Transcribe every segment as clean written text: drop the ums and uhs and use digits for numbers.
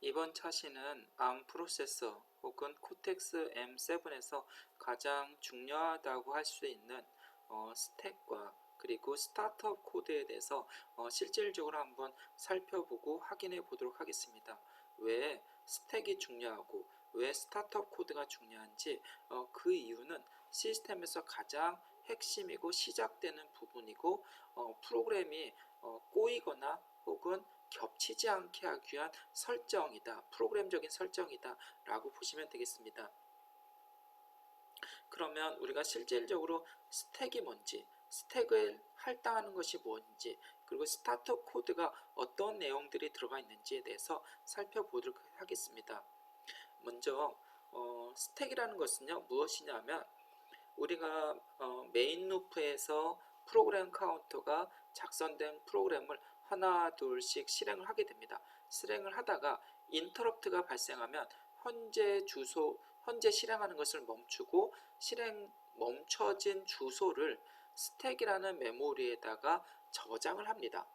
이번 차시는 ARM 프로세서 혹은 코텍스 M7에서 가장 중요하다고 할 수 있는 스택과 그리고 스타트업 코드에 대해서 실질적으로 한번 살펴보고 확인해 보도록 하겠습니다. 왜 스택이 중요하고 왜 스타트업 코드가 중요한지 그 이유는 시스템에서 가장 핵심이고 시작되는 부분이고 프로그램이 꼬이거나 혹은 겹치지 않게 하기 위한 설정이다. 프로그램적인 설정이다 라고 보시면 되겠습니다. 그러면 우리가 실질적으로 스택이 뭔지, 스택을 할당하는 것이 뭔지, 그리고 스타트업 코드가 어떤 내용들이 들어가 있는지에 대해서 살펴보도록 하겠습니다. 먼저 스택이라는 것은요 무엇이냐면 우리가 메인 루프에서 프로그램 카운터가 작성된 프로그램을 하나 둘씩 실행을 하게 됩니다. 실행을 하다가 인터럽트가 발생하면 현재 실행하는 것을 멈추고 멈춰진 주소를 스택이라는 메모리에다가 저장을 합니다.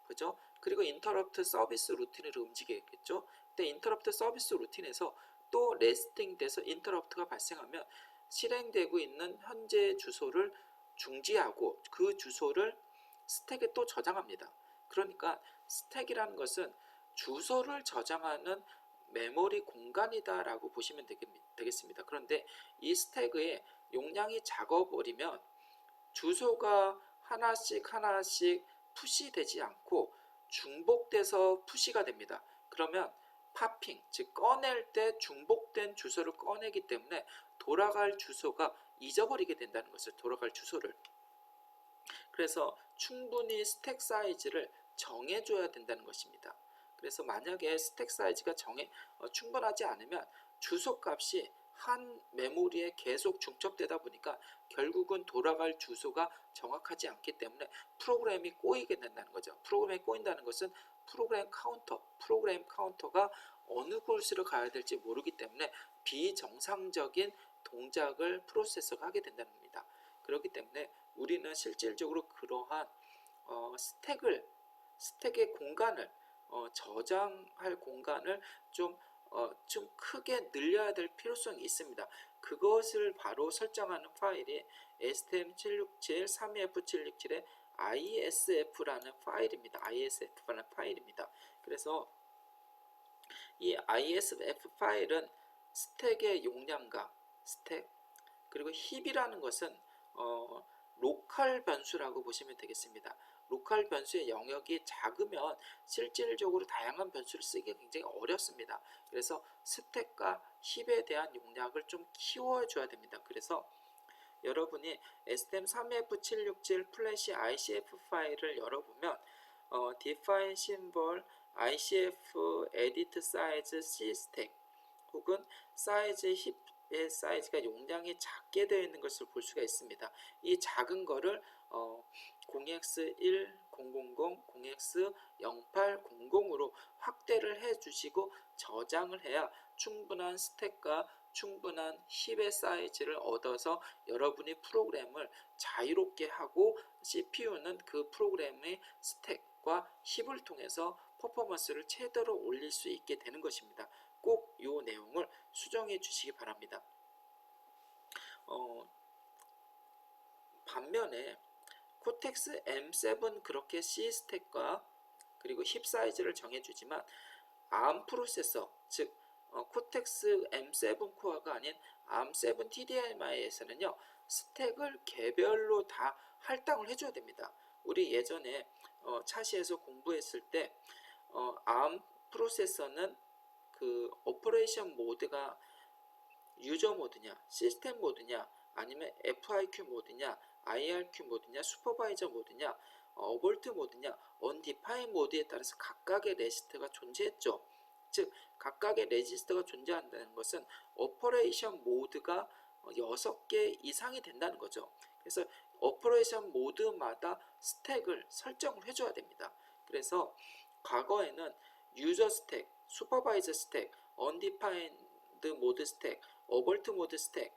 그죠? 그리고 인터럽트 서비스 루틴으로 움직이겠죠. 근데 인터럽트 서비스 루틴에서 또 레스팅 돼서 인터럽트가 발생하면 실행되고 있는 현재 주소를 중지하고 그 주소를 스택에 또 저장합니다. 그러니까 스택이라는 것은 주소를 저장하는 메모리 공간이다 라고 보시면 되겠습니다. 그런데 이 스택의 용량이 작아버리면 주소가 하나씩 푸시되지 않고 중복돼서 푸시가 됩니다. 그러면 파핑, 즉 꺼낼 때 중복된 주소를 꺼내기 때문에 돌아갈 주소가 잊어버리게 된다는 것을, 돌아갈 주소를. 그래서 충분히 스택 사이즈를 정해줘야 된다는 것입니다. 그래서 만약에 스택 사이즈가 충분하지 않으면 주소 값이 한 메모리에 계속 중첩되다 보니까 결국은 돌아갈 주소가 정확하지 않기 때문에 프로그램이 꼬이게 된다는 거죠. 프로그램이 꼬인다는 것은 프로그램 카운터가 어느 곳으로 가야 될지 모르기 때문에 비정상적인 동작을 프로세서가 하게 된다는 겁니다. 그렇기 때문에 우리는 실질적으로 그러한 스택의 공간을 저장할 공간을 좀 크게 늘려야 될 필요성이 있습니다. 그것을 바로 설정하는 파일이 STM767, 32F767의 ISF라는 파일입니다. 그래서 이 ISF 파일은 스택의 용량과 그리고 힙이라는 것은 로컬 변수라고 보시면 되겠습니다. 로컬 변수의 영역이 작으면 실질적으로 다양한 변수를 쓰기가 굉장히 어렵습니다. 그래서 스택과 힙에 대한 용량을 좀 키워줘야 됩니다. 그래서 여러분이 STM32F767 플래시 ICF 파일을 열어보면 define symbol ICF edit size C 스택 혹은 사이즈 힙의 사이즈가 용량이 작게 되어 있는 것을 볼 수가 있습니다. 이 작은 거를 0x1000, 0x0800으로 확대를 해 주시고 저장을 해야 충분한 스택과 충분한 힙의 사이즈를 얻어서 여러분이 프로그램을 자유롭게 하고 CPU는 그 프로그램의 스택과 힙을 통해서 퍼포먼스를 최대로 올릴 수 있게 되는 것입니다. 꼭 이 내용을 수정해 주시기 바랍니다. 반면에 코텍스 M7 그렇게 C 스택과 그리고 힙 사이즈를 정해주지만 ARM 프로세서, 즉 코텍스 M7 코어가 아닌 ARM7 TDMI에서는요 스택을 개별로 다 할당을 해줘야 됩니다. 우리 예전에 차시에서 공부했을 때 ARM 프로세서는 그 오퍼레이션 모드가 유저 모드냐, 시스템 모드냐, 아니면 FIQ 모드냐, IRQ 모드냐, 슈퍼바이저 모드냐, 어볼트 모드냐, 언디파인 모드에 따라서 각각의 레지스터가 존재했죠. 즉 각각의 레지스터가 존재한다는 것은 오퍼레이션 모드가 6개 이상이 된다는 거죠. 그래서 오퍼레이션 모드마다 스택을 설정을 해줘야 됩니다. 그래서 과거에는 유저 스택, 슈퍼바이저 스택, 언디파인드 모드 스택, 어볼트 모드 스택,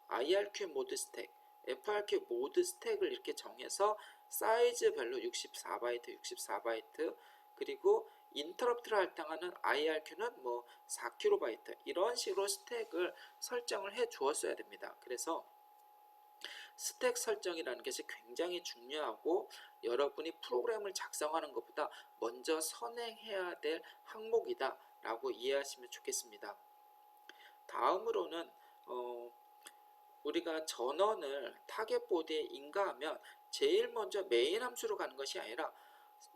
IRQ 모드 스택, FRQ 모드 스택을 이렇게 정해서 사이즈별로 64바이트, 그리고 인터럽트를 할당하는 IRQ는 뭐 4KB 이런 식으로 스택을 설정을 해 주었어야 됩니다. 그래서 스택 설정이라는 것이 굉장히 중요하고 여러분이 프로그램을 작성하는 것보다 먼저 선행해야 될 항목이다 라고 이해하시면 좋겠습니다. 다음으로는 우리가 전원을 타겟보드에 인가하면 제일 먼저 메인 함수로 가는 것이 아니라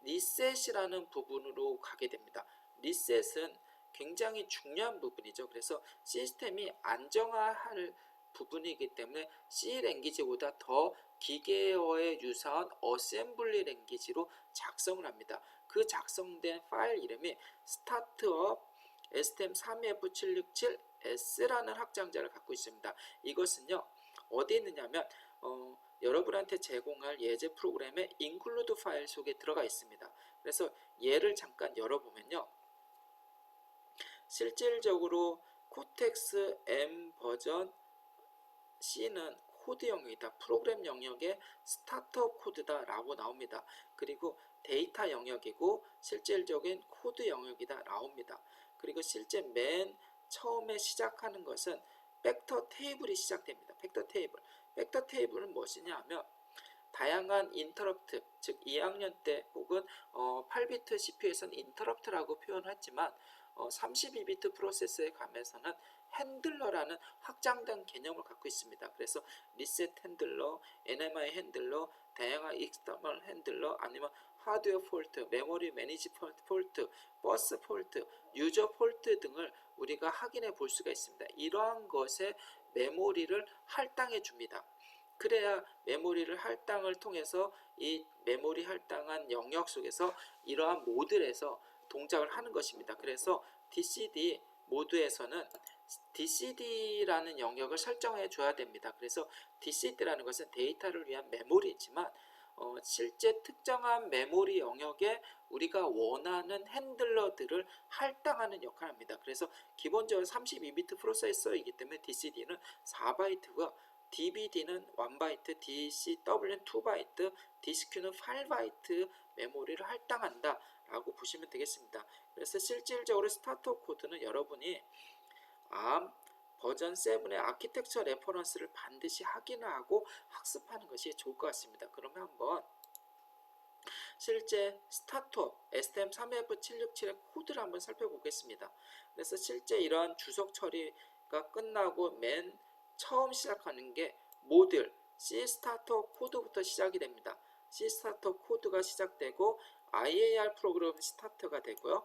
리셋이라는 부분으로 가게 됩니다. 리셋은 굉장히 중요한 부분이죠. 그래서 시스템이 안정화할 부분이기 때문에 C 랭귀지보다 더 기계어에 유사한 어셈블리 랭귀지로 작성을 합니다. 그 작성된 파일 이름이 startup stm32F767S라는 확장자를 갖고 있습니다. 이것은요 어디 있느냐면 여러분한테 제공할 예제 프로그램의 include 파일 속에 들어가 있습니다. 그래서 얘를 잠깐 열어보면요. 실질적으로 코텍스 M 버전 C는 코드 영역이다. 프로그램 영역의 스타트업 코드다 라고 나옵니다. 그리고 데이터 영역이고 실질적인 코드 영역이다 나옵니다. 그리고 실제 맨 처음에 시작하는 것은 팩터 테이블이 시작됩니다. 팩터 테이블. 팩터 테이블은 무엇이냐 하면 다양한 인터럽트, 즉 2학년 때 혹은 8비트 CPU에서는 인터럽트라고 표현했지만 32비트 프로세서에 가면서는 핸들러라는 확장된 개념을 갖고 있습니다. 그래서 리셋 핸들러, NMI 핸들러, 다양한 익스터널 핸들러, 아니면 하드웨어 폴트, 메모리 매니지먼트 폴트, 버스 폴트, 유저 폴트 등을 우리가 확인해 볼 수가 있습니다. 이러한 것에 메모리를 할당해 줍니다. 그래야 메모리를 할당을 통해서 이 메모리 할당한 영역 속에서 이러한 모듈에서 동작을 하는 것입니다. 그래서 DCD 모드에서는 DCD라는 영역을 설정해 줘야 됩니다. 그래서 DCD라는 것은 데이터를 위한 메모리이지만 실제 특정한 메모리 영역에 우리가 원하는 핸들러들을 할당하는 역할을 합니다. 그래서 기본적으로 32비트 프로세서이기 때문에 DCD는 4바이트고요. DBD는 1바이트, DCW는 2바이트, 디스크는 8바이트 메모리를 할당한다 라고 보시면 되겠습니다. 그래서 실질적으로 스타트업 코드는 여러분이 ARM 버전 7의 아키텍처 레퍼런스를 반드시 확인하고 학습하는 것이 좋을 것 같습니다. 그러면 한번 실제 스타트업 STM32F767의 코드를 한번 살펴보겠습니다. 그래서 실제 이러한 주석 처리가 끝나고 맨 처음 시작하는 게 모듈 C 스타터 코드부터 시작이 됩니다. C 스타터 코드가 시작되고 IAR 프로그램 스타트가 되고요.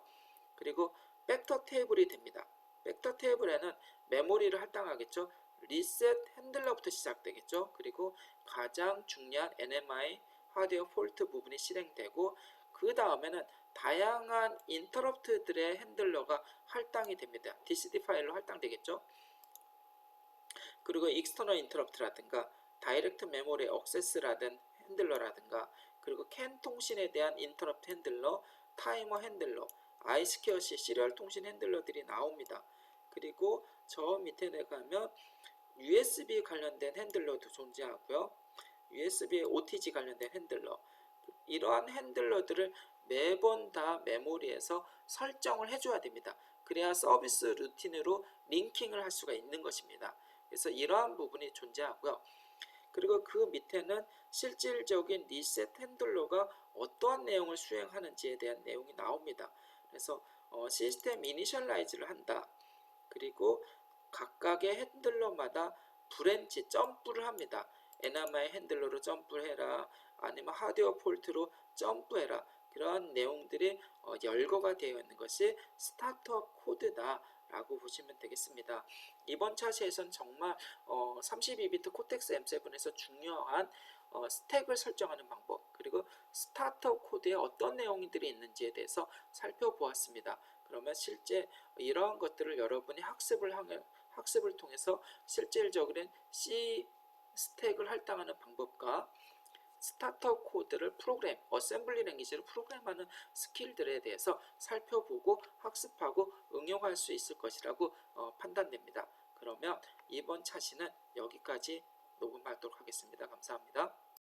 그리고 팩터 테이블이 됩니다. 팩터 테이블에는 메모리를 할당하겠죠. 리셋 핸들러부터 시작되겠죠. 그리고 가장 중요한 NMI 하드웨어 폴트 부분이 실행되고 그 다음에는 다양한 인터럽트들의 핸들러가 할당이 됩니다. DCD 파일로 할당되겠죠. 그리고 익스터널 인터럽트라든가 다이렉트 메모리 액세스라든 핸들러라든가 그리고 캔 통신에 대한 인터럽트 핸들러, 타이머 핸들러, 아이스퀘어시 시리얼 통신 핸들러들이 나옵니다. 그리고 저 밑에 내가면 USB 관련된 핸들러도 존재하고요. USB OTG 관련된 핸들러, 이러한 핸들러들을 매번 다 메모리에서 설정을 해줘야 됩니다. 그래야 서비스 루틴으로 링킹을 할 수가 있는 것입니다. 그래서 이러한 부분이 존재하고요. 그리고 그 밑에는 실질적인 리셋 핸들러가 어떠한 내용을 수행하는지에 대한 내용이 나옵니다. 그래서 시스템 이니셜라이즈를 한다. 그리고 각각의 핸들러마다 브랜치, 점프를 합니다. NMI 핸들러로 점프해라. 아니면 하드웨어 폴트로 점프해라. 그러한 내용들이 열거가 되어 있는 것이 스타트업 코드다 라고 보시면 되겠습니다. 이번 차시에서는 정말 32비트 코텍스 M7에서 중요한 스택을 설정하는 방법, 그리고 스타트업 코드에 어떤 내용들이 있는지에 대해서 살펴보았습니다. 그러면 실제 이러한 것들을 여러분이 학습을 통해서 실질적으로 C 스택을 할당하는 방법과 스타트업 코드를 프로그램, 어셈블리 랭귀지를 프로그램하는 스킬들에 대해서 살펴보고 학습하고 응용할 수 있을 것이라고 판단됩니다. 그러면 이번 차시는 여기까지 녹음하도록 하겠습니다. 감사합니다.